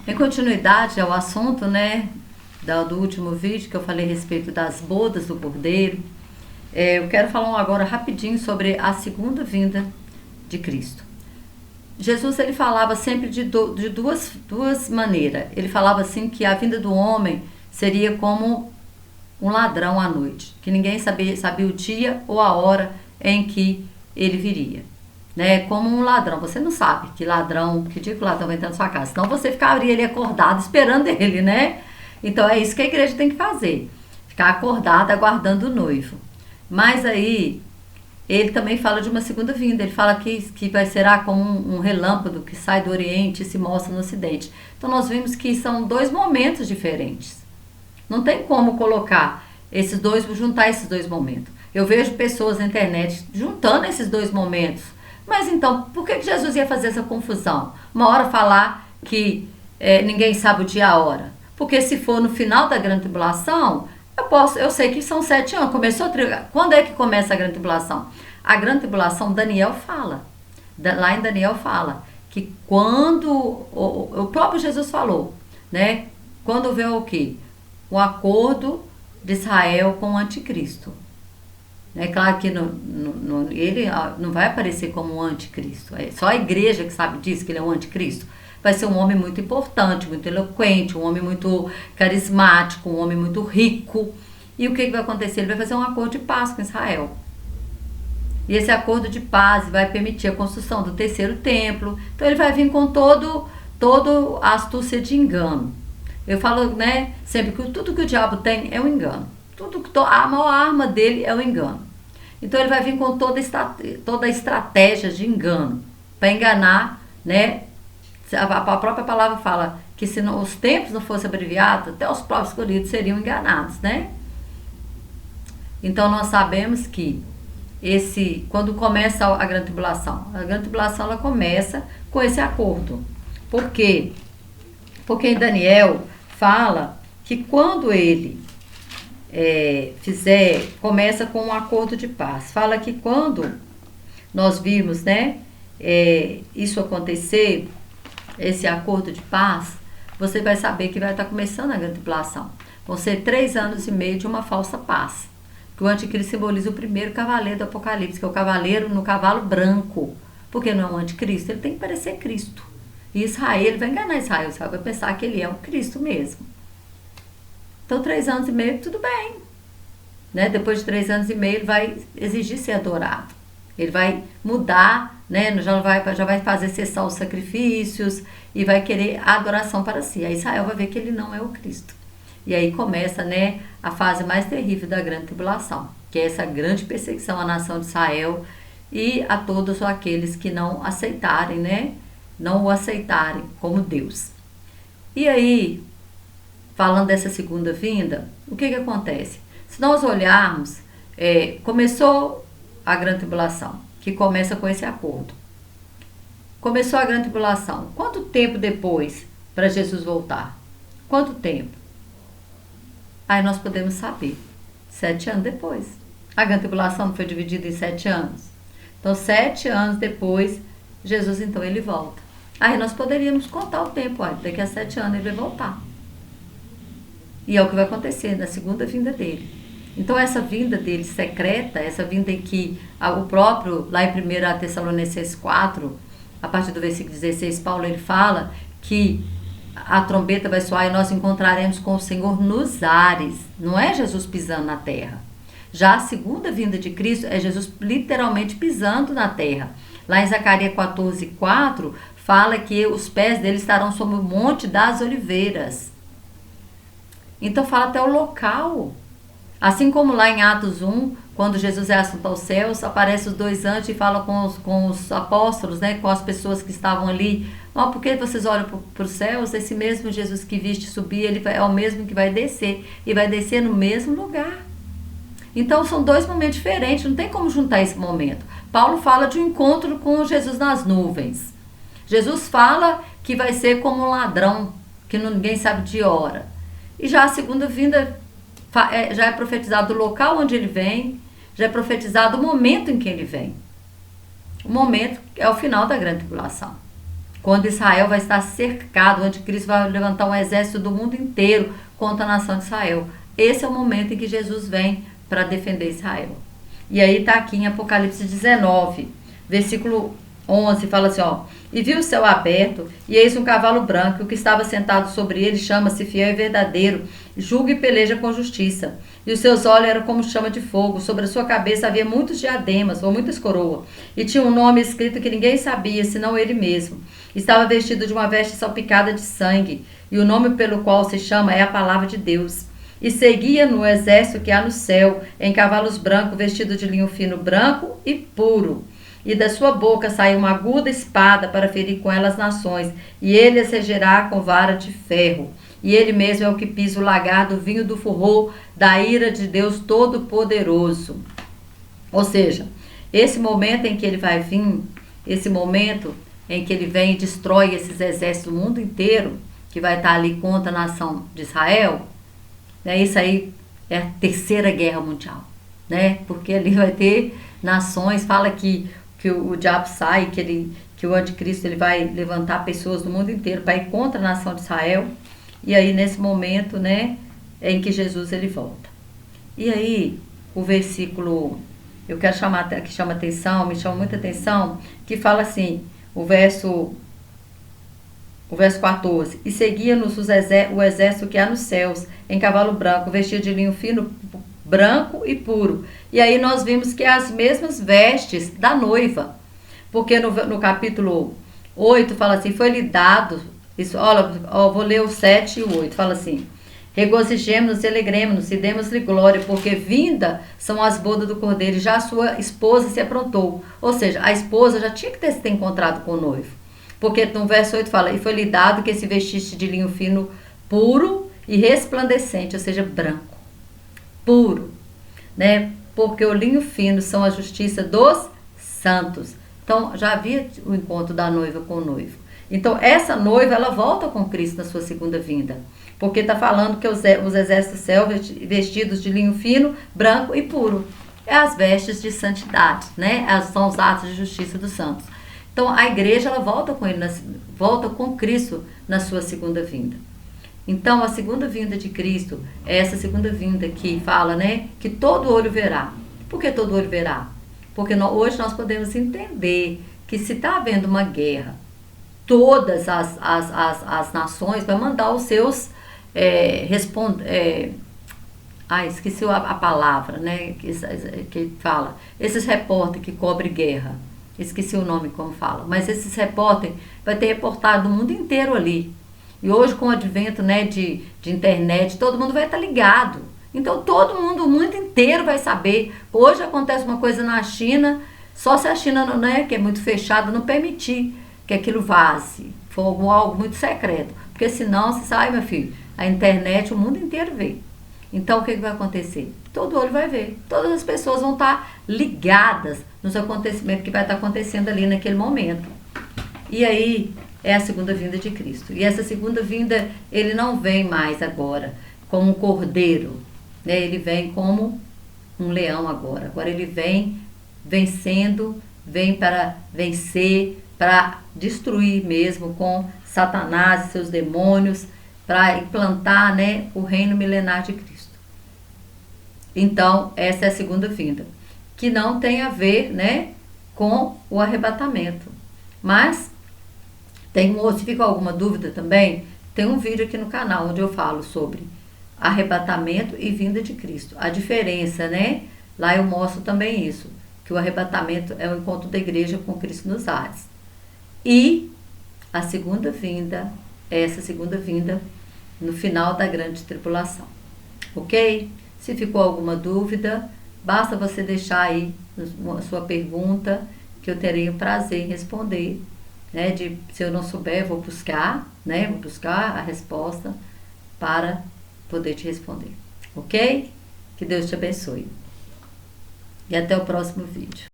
Em continuidade ao assunto, né, do último vídeo que eu falei a respeito das bodas do Cordeiro, eu quero falar agora rapidinho sobre a segunda vinda de Cristo. Jesus, ele falava sempre de duas maneiras. Ele falava assim que a vinda do homem seria como um ladrão à noite, que ninguém sabia o dia ou a hora em que ele viria. Né? Como um ladrão, você não sabe que dia que o ladrão vai entrar na sua casa, senão você ficaria ali acordado esperando ele, né? Então é isso que a igreja tem que fazer, ficar acordada aguardando o noivo. Mas aí ele também fala de uma segunda vinda, ele fala que será como um relâmpago que sai do Oriente e se mostra no Ocidente. Então nós vimos que são dois momentos diferentes, não tem como juntar esses dois momentos. Eu vejo pessoas na internet juntando esses dois momentos. Mas então, por que Jesus ia fazer essa confusão? Uma hora falar que ninguém sabe o dia e a hora. Porque se for no final da grande tribulação, eu sei que são 7 anos. Quando é que começa a grande tribulação? A grande tribulação, Daniel fala. Lá em Daniel fala que quando o próprio Jesus falou, né? Quando vê o quê? O acordo de Israel com o anticristo. É claro que ele não vai aparecer como um anticristo. É só a igreja que sabe disso, que ele é um anticristo. Vai ser um homem muito importante, muito eloquente, um homem muito carismático, um homem muito rico. E o que vai acontecer? Ele vai fazer um acordo de paz com Israel. E esse acordo de paz vai permitir a construção do terceiro templo. Então ele vai vir com todo a astúcia de engano. Eu falo, né, sempre que tudo que o diabo tem é um engano. A maior arma dele é o engano. Então ele vai vir com toda a estratégia de engano para enganar, né? A própria palavra fala que se os tempos não fossem abreviados, até os próprios escolhidos seriam enganados, né? Então nós sabemos que quando começa a grande tribulação ela começa com esse acordo. Por quê? Porque em Daniel fala que quando ele começa com um acordo de paz. Fala que quando nós vimos, né, isso acontecer, esse acordo de paz, você vai saber que vai estar começando a grande tribulação. Vão ser 3 anos e meio de uma falsa paz. Que o anticristo simboliza o primeiro cavaleiro do Apocalipse, que é o cavaleiro no cavalo branco. Porque não é um anticristo, ele tem que parecer Cristo. E Israel, ele vai enganar Israel vai pensar que ele é um Cristo mesmo. Então 3 anos e meio, tudo bem. Né? Depois de 3 anos e meio, ele vai exigir ser adorado. Ele vai mudar, né? já vai fazer cessar os sacrifícios e vai querer a adoração para si. Aí Israel vai ver que ele não é o Cristo. E aí começa, né, a fase mais terrível da grande tribulação, que é essa grande perseguição à nação de Israel e a todos aqueles que não aceitarem, né? Não o aceitarem como Deus. E aí, falando dessa segunda vinda, o que acontece? Se nós olharmos, começou a grande tribulação, que começa com esse acordo. Começou a grande tribulação. Quanto tempo depois para Jesus voltar? Quanto tempo? Aí nós podemos saber. 7 anos depois. A grande tribulação foi dividida em 7 anos. Então, 7 anos depois, Jesus, então, ele volta. Aí nós poderíamos contar o tempo. Daqui a 7 anos ele vai voltar. E é o que vai acontecer na segunda vinda dele. Então essa vinda dele secreta, essa vinda em que o próprio, lá em 1 Tessalonicenses 4, a partir do versículo 16, Paulo ele fala que a trombeta vai soar e nós encontraremos com o Senhor nos ares. Não é Jesus pisando na terra. Já a segunda vinda de Cristo é Jesus literalmente pisando na terra. Lá em Zacarias 14:4 fala que os pés dele estarão sobre o Monte das Oliveiras. Então fala até o local. Assim como lá em Atos 1, quando Jesus é assunto aos céus, aparecem os 2 anjos e fala com os apóstolos, né, com as pessoas que estavam ali. Por que vocês olham para os céus? Esse mesmo Jesus que viste subir, ele é o mesmo que vai descer. E vai descer no mesmo lugar. Então são 2 momentos diferentes, não tem como juntar esse momento. Paulo fala de um encontro com Jesus nas nuvens. Jesus fala que vai ser como um ladrão, que ninguém sabe de hora. E já a segunda vinda já é profetizado o local onde ele vem, já é profetizado o momento em que ele vem. O momento é o final da grande tribulação. quando Israel vai estar cercado, o anticristo vai levantar um exército do mundo inteiro contra a nação de Israel. Esse é o momento em que Jesus vem para defender Israel. E aí está aqui em Apocalipse 19, versículo 11, fala assim, ó: e viu o céu aberto, e eis um cavalo branco, e o que estava sentado sobre ele chama-se Fiel e Verdadeiro, julga e peleja com justiça. E os seus olhos eram como chama de fogo, sobre a sua cabeça havia muitos diademas, ou muitas coroas, e tinha um nome escrito que ninguém sabia, senão ele mesmo. Estava vestido de uma veste salpicada de sangue, e o nome pelo qual se chama é a Palavra de Deus. E seguia no exército que há no céu, em cavalos brancos, vestido de linho fino branco e puro. E da sua boca saiu uma aguda espada para ferir com ela as nações, e ele as regerá com vara de ferro. E ele mesmo é o que pisa o lagar do vinho do furor da ira de Deus Todo-Poderoso. Ou seja, esse momento em que ele vai vir, esse momento em que ele vem e destrói esses exércitos do mundo inteiro, que vai estar ali contra a nação de Israel, né? Isso aí é a terceira guerra mundial, né? Porque ali vai ter nações, fala que o diabo sai, que o anticristo ele vai levantar pessoas do mundo inteiro para ir contra a nação de Israel. E aí nesse momento, né, é em que Jesus ele volta. E aí o versículo, eu quero chamar, que chama atenção, me chama muita atenção, que fala assim, o verso 14: e seguia-nos o exército que há nos céus, em cavalo branco, vestido de linho fino, branco e puro. E aí nós vimos que é as mesmas vestes da noiva, porque no capítulo 8 fala assim, foi-lhe dado, isso, olha, vou ler o 7 e o 8, fala assim: regozijemos-nos e alegremos-nos e demos-lhe glória, porque vinda são as bodas do Cordeiro, e já a sua esposa se aprontou. Ou seja, a esposa já tinha que ter se encontrado com o noivo, porque no verso 8 fala, e foi-lhe dado que se vestisse de linho fino, puro e resplandecente, ou seja, branco, puro, né? Porque o linho fino são a justiça dos santos. Então, já havia o encontro da noiva com o noivo. Então, essa noiva, ela volta com Cristo na sua segunda vinda. Porque está falando que os exércitos do céu vestidos de linho fino, branco e puro. É as vestes de santidade, né? São os atos de justiça dos santos. Então, a igreja, ela volta com ele, volta com Cristo na sua segunda vinda. Então, a segunda vinda de Cristo é essa segunda vinda que fala, né? Que todo olho verá. Por que todo olho verá? Porque hoje nós podemos entender que se está havendo uma guerra, todas as nações vão mandar os seus esqueci a palavra, né? Que fala. Esses repórteres que cobrem guerra. Esqueci o nome como fala. Mas esses repórteres vai ter reportado do mundo inteiro ali. E hoje, com o advento, né, de internet, todo mundo vai estar ligado. Então, todo mundo, o mundo inteiro vai saber. Hoje acontece uma coisa na China, só se a China, né, que é muito fechada, não permitir que aquilo vaze. For algo muito secreto. Porque senão, você sabe, meu filho, a internet, o mundo inteiro vê. Então, o que vai acontecer? Todo olho vai ver. Todas as pessoas vão estar ligadas nos acontecimentos que vai estar acontecendo ali naquele momento. E aí é a segunda vinda de Cristo. E essa segunda vinda, ele não vem mais agora como um cordeiro, né? Ele vem como um leão agora. Agora ele vem vencendo, vem para vencer, para destruir mesmo com Satanás e seus demônios, para implantar, né, o reino milenar de Cristo. Então, essa é a segunda vinda, que não tem a ver, né, com o arrebatamento. Mas, se fica alguma dúvida também, tem um vídeo aqui no canal onde eu falo sobre arrebatamento e vinda de Cristo. A diferença, né? Lá eu mostro também isso, que o arrebatamento é o encontro da igreja com Cristo nos ares. E a segunda vinda, essa segunda vinda no final da grande tribulação. Ok? Se ficou alguma dúvida, basta você deixar aí a sua pergunta, que eu terei o prazer em responder. Né? Se eu não souber, eu vou buscar, né? Vou buscar a resposta para poder te responder. Ok? Que Deus te abençoe. E até o próximo vídeo.